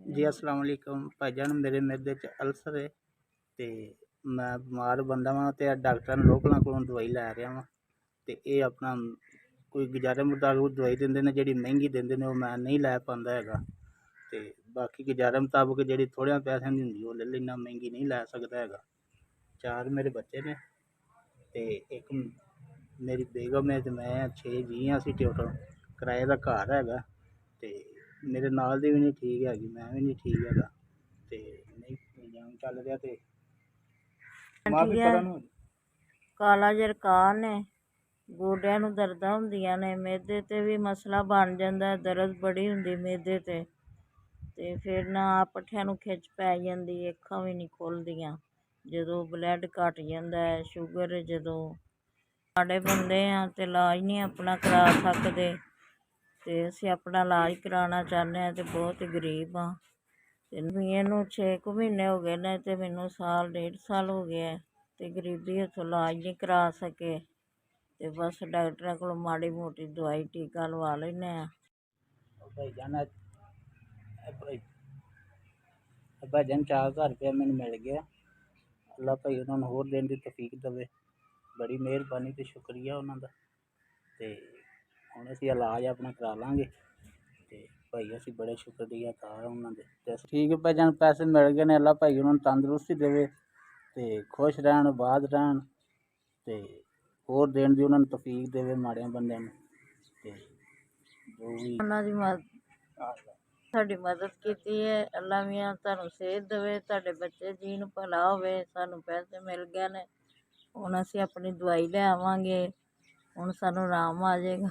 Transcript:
जी अस्सलाम वालेकुम भाईजान, मेरे मैदे च अल्सर है ते मैं बीमार बंदा वां ते डॉक्टर लोकलों कोलों दवाई लै रहा वां ते ये अपना कोई गुजारे मुताबिक दवाई दिंदे ने, जिहड़ी महंगी दिंदे ने, वो मैं नहीं लै पांदा हैगा ते बाकी गुजारे मुताबिक जिहड़ी थोड़े पैसे दी हुंदी ओह ले लैना, महंगी नहीं लै सकदा हैगा। 4 मेरे बच्चे ने ते एक मेरी बेगम है ते मैं 6 जी हां असीं टोटल। किराए दा घर हैगा ते मेरे नाल दी भी नहीं ठीक हैगी, मैं भी नहीं ठीक हैगा ते नहीं इल्जाम चल रहा ते माफी ठीक है। पढ़न काला जरकान है, ਗੋਡਿਆਂ ਨੂੰ ਦਰਦਾਂ ਹੁੰਦੀਆਂ ਨੇ, ਮਿਹਦੇ 'ਤੇ ਵੀ ਮਸਲਾ ਬਣ ਜਾਂਦਾ, ਦਰਦ ਬੜੀ ਹੁੰਦੀ ਮਿਹਦੇ 'ਤੇ ਅਤੇ ਫਿਰ ਨਾ ਪੱਠਿਆਂ ਨੂੰ ਖਿੱਚ ਪੈ ਜਾਂਦੀ, ਅੱਖਾਂ ਵੀ ਨਹੀਂ ਖੁੱਲ੍ਹਦੀਆਂ ਜਦੋਂ ਬਲੱਡ ਘੱਟ ਜਾਂਦਾ ਹੈ। ਸ਼ੂਗਰ ਜਦੋਂ ਸਾਡੇ ਬੰਦੇ ਆ ਅਤੇ ਇਲਾਜ ਨਹੀਂ ਆਪਣਾ ਕਰਾ ਸਕਦੇ ਅਤੇ ਅਸੀਂ ਆਪਣਾ ਇਲਾਜ ਕਰਾਉਣਾ ਚਾਹੁੰਦੇ ਹਾਂ ਅਤੇ ਬਹੁਤ ਗਰੀਬ ਹਾਂ ਅਤੇ ਇਹਨੂੰ 6 ਕੁ ਮਹੀਨੇ ਹੋ ਗਏ ਨੇ ਅਤੇ ਮੈਨੂੰ ਸਾਲ 1.5 ਸਾਲ ਹੋ ਗਿਆ ਅਤੇ ਗਰੀਬੀ ਹੱਥੋਂ ਇਲਾਜ ਨਹੀਂ ਕਰਾ ਸਕੇ ਅਤੇ ਬਸ ਡਾਕਟਰਾਂ ਕੋਲੋਂ ਮਾੜੀ ਮੋਟੀ ਦਵਾਈ ਟੀਕਾ ਲਵਾ ਲੈਂਦੇ ਹਾਂ। भाईजान 4000 रुपया मैंने मिल गया, अल्लाह भाई उन्होंने होर दिन की तौफीक देवे, बड़ी मेहरबानी ते शुक्रिया उन्होंने ते हुण असीं इलाज अपना करा लांगे ते भाई असीं बड़े शुक्रियादार उन्होंने ते ठीक है भाईजान, पैसे मिल गए ने, अल्लाह भाई उन्होंने तंदरुस्ती देवे ते खुश रहन, आबाद रहन ते होर दिन दी उन्होंने तौफीक देवे माड़े बंदे नूं ते जो भी ਉਹਨਾਂ ਦੀ ਸਾਡੀ ਮਦਦ ਕੀਤੀ ਹੈ। ਅੱਲਾ ਮੀਆਂ ਤੁਹਾਨੂੰ ਸਿਹਤ ਦੇਵੇ, ਤੁਹਾਡੇ ਬੱਚੇ ਜੀਣ ਭਲਾ ਹੋਵੇ। ਸਾਨੂੰ ਪੈਸੇ ਮਿਲ ਗਏ ਨੇ, ਹੁਣ ਅਸੀਂ ਆਪਣੀ ਦਵਾਈ ਲੈ ਆਵਾਂਗੇ, ਹੁਣ ਸਾਨੂੰ ਆਰਾਮ ਆ ਜਾਏਗਾ।